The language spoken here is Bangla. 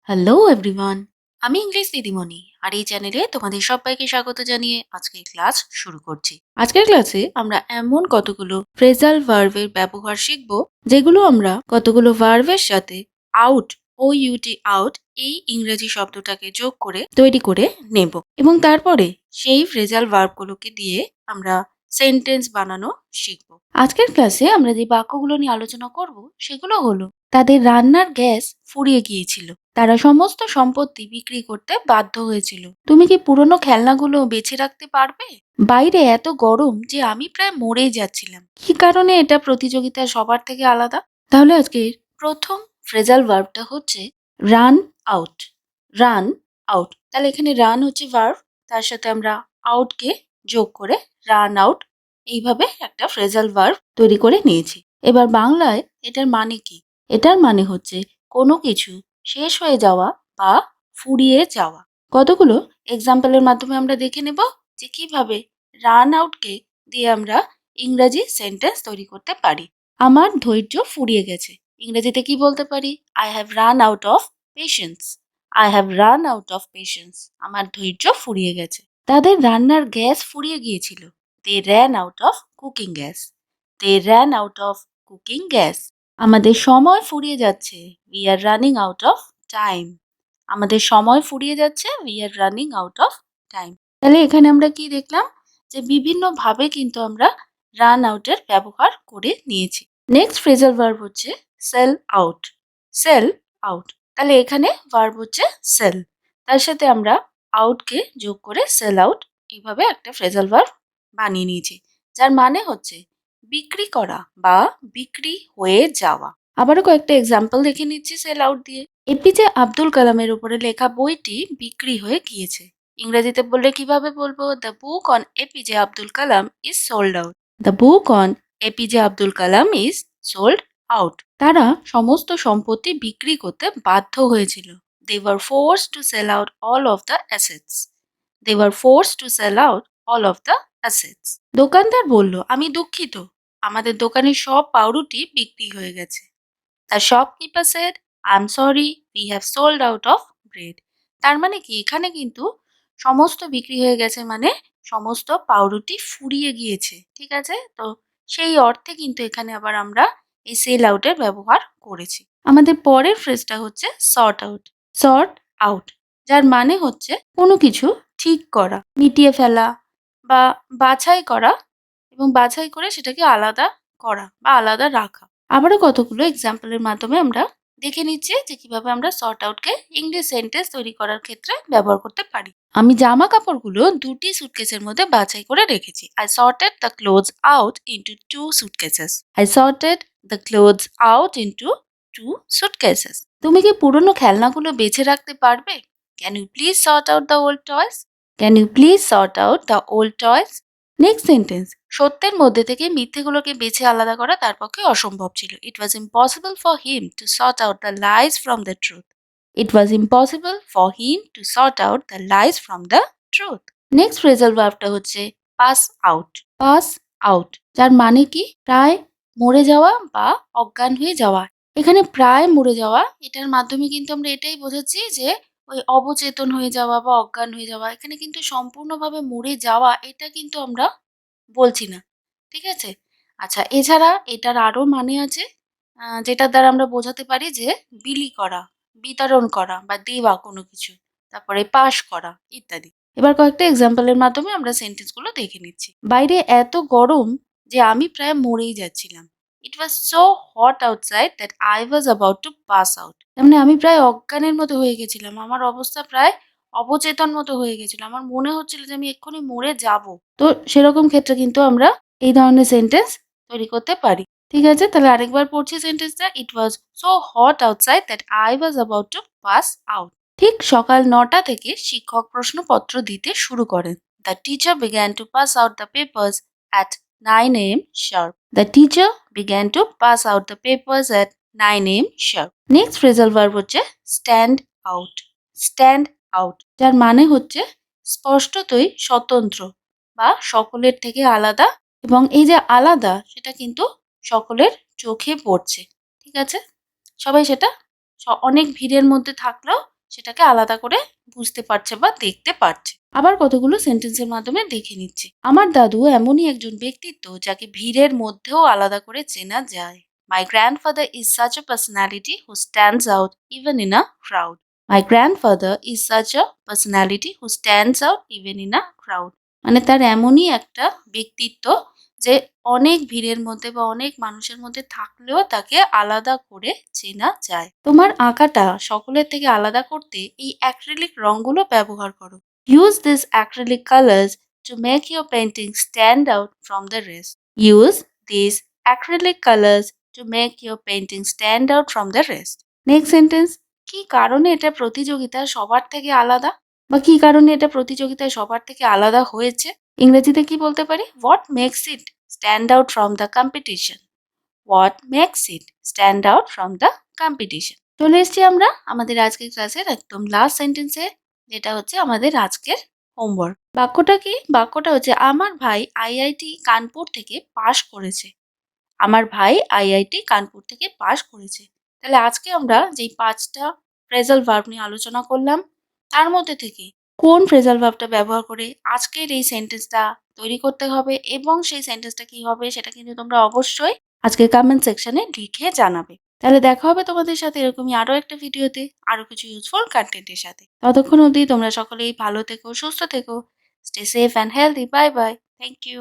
হ্যালো এভরিওয়ান, আমি ইংলিশ দিদিমণি আর এই চ্যানেলে তোমাদের সবাইকে স্বাগত জানিয়ে আজকের ক্লাস শুরু করছি। আজকের ক্লাসে আমরা এমন কতগুলো ফ্রেজাল ভার্বের ব্যবহার শিখব যেগুলো আমরা কতগুলো ভার্বের সাথে আউট আউট এই ইংরেজি শব্দটাকে যোগ করে তৈরি করে নেব এবং তারপরে সেই ফ্রেজাল ভার্বগুলোকে দিয়ে আমরা সেন্টেন্স বানানো শিখব। আজকের ক্লাসে আমরা যে বাক্যগুলো নিয়ে আলোচনা করব সেগুলো হলো তাদের রান্নার গ্যাস ফুরিয়ে গিয়েছিল, তারা সমস্ত সম্পত্তি বিক্রি করতে বাধ্য হয়েছিল। তুমি কি পুরনো খেলনাগুলো বেছে রাখতে পারবে? বাইরে এত গরম যে আমি প্রায় মরেই যাচ্ছিলাম। কি কারণে এটা প্রতিযোগিতা সবার থেকে আলাদা? তাহলে আজকের প্রথম ফ্রেজাল ভার্বটা হচ্ছে রান আউট। Run out. তাহলে এখানে রান হচ্ছে ভার্ব, তার সাথে আমরা আউটকে যোগ করে রান আউট এইভাবে একটা ফ্রেজাল ভার্ব তৈরি করে নিয়েছি। এবার বাংলায় এটার মানে কি? এটার মানে হচ্ছে কোনো কিছু শেষ হয়ে যাওয়া বা ফুরিয়ে যাওয়া। কতগুলো এক্সাম্পলের মাধ্যমে আমরা দেখে নেব যে কিভাবে রান আউটকে দিয়ে আমরা ইংরাজি সেন্টেন্স তৈরি করতে পারি। আমার ধৈর্য ফুরিয়ে গেছে। ইংরেজিতে কি বলতে পারি? I have run out of patience. I have run out of patience. আমার ধৈর্য ফুরিয়ে গেছে। তাদের রান্নার গ্যাস ফুরিয়ে গিয়েছিল। They ran out of cooking gas. They ran out of cooking gas. আমাদের সময় ফুরিয়ে যাচ্ছে। We are running out of time. আমাদের সময় ফুরিয়ে যাচ্ছে। We are running out of time. তাহলে এখানে আমরা কি দেখলাম যে বিভিন্নভাবে কিন্তু আমরা রান আউটের ব্যবহার করে নিয়েছি। নেক্সট ফ্রেজাল ভার্ব হচ্ছে সেল আউট। Sell out. তাহলে এখানে ভার্ব হচ্ছে সেল, তার সাথে আমরা আউটকে যোগ করে সেল আউট এইভাবে একটা ফ্রেজাল ভার্ব বানিয়ে নিয়েছি, যার মানে হচ্ছে বিক্রি করা বা বিক্রি হয়ে যাওয়া। আবারও কয়েকটা এক্সাম্পল দেখে নিচ্ছি সেল আউট দিয়ে। এপিজে আব্দুল কালামের উপরে লেখা বইটি বিক্রি হয়ে গিয়েছে। ইংরেজিতে বললে কিভাবে বলবো? The book on APJ Abdul Kalam is sold out. The book on APJ Abdul Kalam is sold out. তারা সমস্ত সম্পত্তি বিক্রি করতে বাধ্য হয়েছিল। They were forced to sell out all of the assets. They were forced to sell out all of the assets. দোকানদার বলল, আমি দুঃখিত, আমাদের দোকানের সব পাউরুটি বিক্রি হয়ে গেছে। The shopkeeper said, I am sorry, we have sold out of bread. তার মানে কি? এখানে কিন্তু সমস্ত বিক্রি হয়ে গেছে মানে সমস্ত পাউরুটি ফুরিয়ে গিয়েছে। ঠিক আছে? তো সেই অর্থে কিন্তু এখানে আবার আমরা এই সেল আউটের ব্যবহার করেছি। আমাদের পরের ফ্রেজটা হচ্ছে সর্ট আউট। সর্ট আউট, যার মানে হচ্ছে কোনো কিছু ঠিক করা, মিটিয়ে ফেলা বা বাছাই করা এবং বাছাই করে সেটাকে আলাদা করা বা আলাদা রাখা। আবারও কতগুলো এক্সাম্পলের মাধ্যমে আমরা দেখে নিচ্ছি যে কিভাবে আমরা সর্ট আউটকে ইংলিশ সেন্টেন্স তৈরি করার ক্ষেত্রে ব্যবহার করতে পারি। আমি জামা কাপড়গুলো দুটি সুটকেসের মধ্যে বাছাই করে রেখেছি। I sorted the clothes out into two suitcases. I sorted the clothes out into two suitcases. তুমি কি পুরনো খেলনাগুলো বেছে রাখতে পারবে? Can you please sort out the old toys? Can you please sort out the old toys? Next sentence, সত্যের মধ্যে থেকে মিথ্যেগুলোকে বেছে আলাদা করা তার পক্ষে অসম্ভব ছিল। It was impossible for him to sort out the lies from the truth. It was impossible for him to sort out the lies from the truth. Next phrasal ভার্বটা হচ্ছে পাস আউট। পাস আউট, যার মানে কি? প্রায় মরে যাওয়া বা অজ্ঞান হয়ে যাওয়া। এখানে প্রায় মরে যাওয়া এটার মাধ্যমে কিন্তু আমরা এটাই বোঝাচ্ছি যে ওই অবচেতন হয়ে যাওয়া বা অজ্ঞান হয়ে যাওয়া। এখানে কিন্তু সম্পূর্ণভাবে মরে যাওয়া এটা কিন্তু আমরা বলছি না। ঠিক আছে? আচ্ছা, এছাড়া এটার আরো মানে আছে যেটার দ্বারা আমরা বোঝাতে পারি যে বিলি করা, বিতরণ করা বা দেওয়া কোনো কিছু। তারপরে পাস করা ইত্যাদি। এবার কয়েকটা এক্সাম্পলের মাধ্যমে আমরা সেন্টেন্সগুলো দেখে নিচ্ছি। বাইরে এত গরম যে আমি প্রায় মরেই যাচ্ছিলাম। It was so hot outside that I was about to pass out. তার মানে আমি প্রায় অজ্ঞানের মতো হয়ে গেছিলাম। আমার অবস্থা প্রায় অবচেতন মতো হয়ে গেছিল। আমার মনে হচ্ছিল যে আমি এক্ষুনি মরে যাব। তো সেরকম ক্ষেত্রে কিন্তু আমরা এই ধরনের সেন্টেন্স তৈরি করতে পারি। ঠিক আছে? তাহলে আরেকবার পড়ছি সেন্টেন্সটা। It was so hot outside that I was about to pass out. ঠিক সকাল ৯টা থেকে শিক্ষক প্রশ্নপত্র দিতে শুরু করেন। The teacher began to pass out the papers at 9 AM sharp. The teacher began to pass out the papers at 9 AM sharp. Next phrasal verb হচ্ছে স্ট্যান্ড আউট। স্ট্যান্ড আউট, যার মানে হচ্ছে স্পষ্টতই স্বতন্ত্র বা সকলের থেকে আলাদা, এবং এই যে আলাদা সেটা কিন্তু সকলের চোখে পড়ছে। ঠিক আছে? সবাই সেটা অনেক ভিড়ের মধ্যে থাকলেও সেটাকে আলাদা করে বুঝতে পারছে বা দেখতে পারছে। আবার কতগুলো সেন্টেন্সের মাধ্যমে দেখে নিচ্ছে। আমার দাদু এমনই একজন ব্যক্তিত্ব যাকে ভিড়ের মধ্যেও আলাদা করে চেনা যায়। My grandfather is such a personality who stands out even in a crowd. My grandfather is such a personality who stands out even in a crowd. মানে তার এমনই একটা ব্যক্তিত্ব যে অনেক ভিড়ের মধ্যে বা অনেক মানুষের মধ্যে থাকলেও তাকে আলাদা করে চেনা যায়। তোমার আঁকাটা সকলের থেকে আলাদা করতে এই অ্যাক্রিলিক রঙগুলো ব্যবহার করো। Use these acrylic colors to make your painting stand out from the rest. Use these acrylic colors to make your painting stand out from the rest. Next sentence. কি কারণে এটা প্রতিযোগিতা সবার থেকে আলাদা? বা কি কারণে এটা প্রতিযোগিতায় সবার থেকে আলাদা হয়েছে? ইংরেজিতে কি বলতে পারি? What makes it stand out from the competition? What makes it stand out from the competition? চলে এসেছি আমরা আমাদের আজকের ক্লাসের একদম লাস্ট সেন্টেন্সে, যেটা হচ্ছে আমাদের আজকের হোমওয়ার্ক। বাক্যটা কি? বাক্যটা হচ্ছে আমার ভাই আইআইটি কানপুর থেকে পাশ করেছে। আমার ভাই আইআইটি কানপুর থেকে পাশ করেছে। তাহলে আজকে আমরা যেই ৫টা ফ্রেজাল ভার্ব নিয়ে আলোচনা করলাম, তার মধ্যে থেকে কোন ফ্রেজাল ভার্বটা ব্যবহার করে আজকের এই সেন্টেন্সটা তৈরি করতে হবে এবং সেই সেন্টেন্সটা কি হবে সেটা কিন্তু তোমরা অবশ্যই আজকের কমেন্ট সেকশনে লিখে জানাবে। তাহলে দেখা হবে তোমাদের সাথে এরকমই আরো একটা ভিডিওতে আরো কিছু ইউজফুল কন্টেন্টের সাথে। ততক্ষণ অবধি তোমরা সকলেই ভালো থেকো, সুস্থ থেকো। Stay safe and healthy. Bye bye. Thank you.